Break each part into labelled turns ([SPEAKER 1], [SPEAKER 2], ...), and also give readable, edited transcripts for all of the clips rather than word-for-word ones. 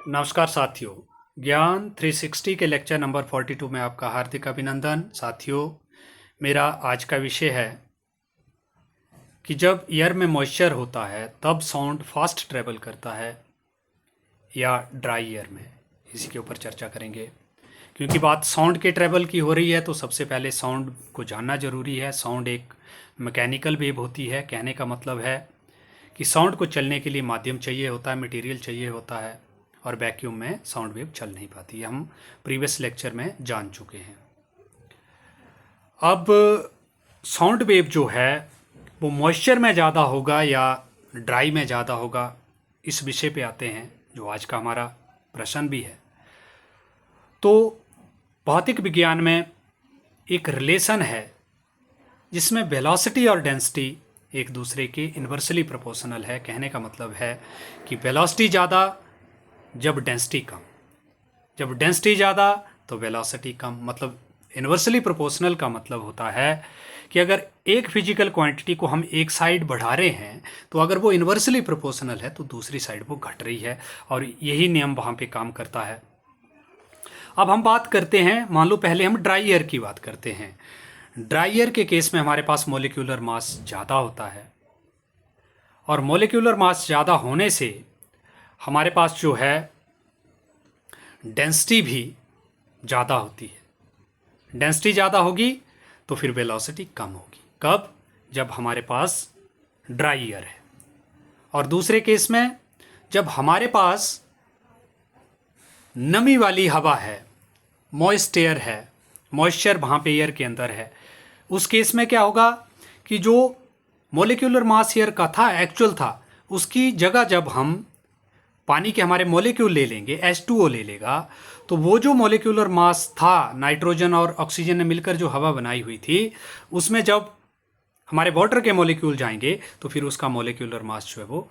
[SPEAKER 1] नमस्कार साथियों। ज्ञान 360 के लेक्चर नंबर 42 में आपका हार्दिक अभिनंदन। साथियों, मेरा आज का विषय है कि जब एयर में मॉइस्चर होता है तब साउंड फास्ट ट्रेवल करता है या ड्राई एयर में, इसी के ऊपर चर्चा करेंगे। क्योंकि बात साउंड के ट्रेवल की हो रही है तो सबसे पहले साउंड को जानना ज़रूरी है। साउंड एक मैकेनिकल वेव होती है। कहने का मतलब है कि साउंड को चलने के लिए माध्यम चाहिए होता है, मटेरियल चाहिए होता है, और वैक्यूम में साउंड वेव चल नहीं पाती है। हम प्रीवियस लेक्चर में जान चुके हैं। अब साउंड वेव जो है वो मॉइस्चर में ज़्यादा होगा या ड्राई में ज़्यादा होगा, इस विषय पे आते हैं जो आज का हमारा प्रश्न भी है। तो भौतिक विज्ञान में एक रिलेशन है जिसमें वेलोसिटी और डेंसिटी एक दूसरे के इन्वर्सली प्रोपोर्शनल है। कहने का मतलब है कि वेलोसिटी ज़्यादा जब डेंसिटी कम, जब डेंसिटी ज़्यादा तो वेलोसिटी कम। मतलब इन्वर्सली प्रोपोर्शनल का मतलब होता है कि अगर एक फिजिकल क्वांटिटी को हम एक साइड बढ़ा रहे हैं तो अगर वो इन्वर्सली प्रोपोर्शनल है तो दूसरी साइड वो घट रही है, और यही नियम वहाँ पे काम करता है। अब हम बात करते हैं, मान लो पहले हम ड्राई एयर की बात करते हैं। ड्राई एयर के केस में हमारे पास मोलिक्यूलर मास ज़्यादा होता है, और मोलिक्यूलर मास ज़्यादा होने से हमारे पास जो है डेंसिटी भी ज़्यादा होती है। डेंसिटी ज़्यादा होगी तो फिर वेलोसिटी कम होगी। कब? जब हमारे पास ड्राई एयर है। और दूसरे केस में जब हमारे पास नमी वाली हवा है, मॉइस्ट एयर है, मॉइस्चर वहाँ पे एयर के अंदर है, उस केस में क्या होगा कि जो मोलिक्यूलर मास एयर का था, एक्चुअल था, उसकी जगह जब हम पानी के हमारे मॉलिक्यूल ले लेंगे, H2O ले लेगा, तो वो जो मॉलिक्यूलर मास था, नाइट्रोजन और ऑक्सीजन ने मिलकर जो हवा बनाई हुई थी, उसमें जब हमारे वाटर के मॉलिक्यूल जाएंगे तो फिर उसका मॉलिक्यूलर मास जो है वो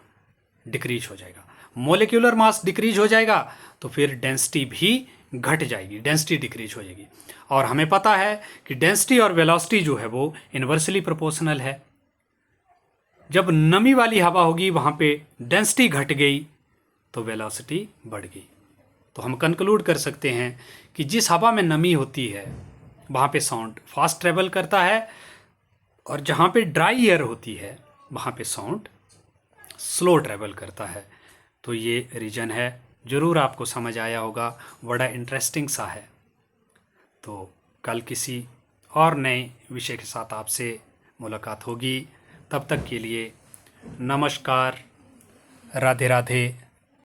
[SPEAKER 1] डिक्रीज हो जाएगा। मॉलिक्यूलर मास डिक्रीज हो जाएगा तो फिर डेंसिटी भी घट जाएगी, डेंसिटी डिक्रीज हो जाएगी। और हमें पता है कि डेंसिटी और वेलोसिटी जो है वो इन्वर्सली प्रोपोर्शनल है। जब नमी वाली हवा होगी वहाँ पे डेंसिटी घट गई तो वेलोसिटी बढ़ गई। तो हम कंक्लूड कर सकते हैं कि जिस हवा में नमी होती है वहाँ पे साउंड फास्ट ट्रेवल करता है, और जहाँ पे ड्राई एयर होती है वहाँ पे साउंड स्लो ट्रेवल करता है। तो ये रीजन है, ज़रूर आपको समझ आया होगा, बड़ा इंटरेस्टिंग सा है। तो कल किसी और नए विषय के साथ आपसे मुलाकात होगी। तब तक के लिए नमस्कार, राधे राधे।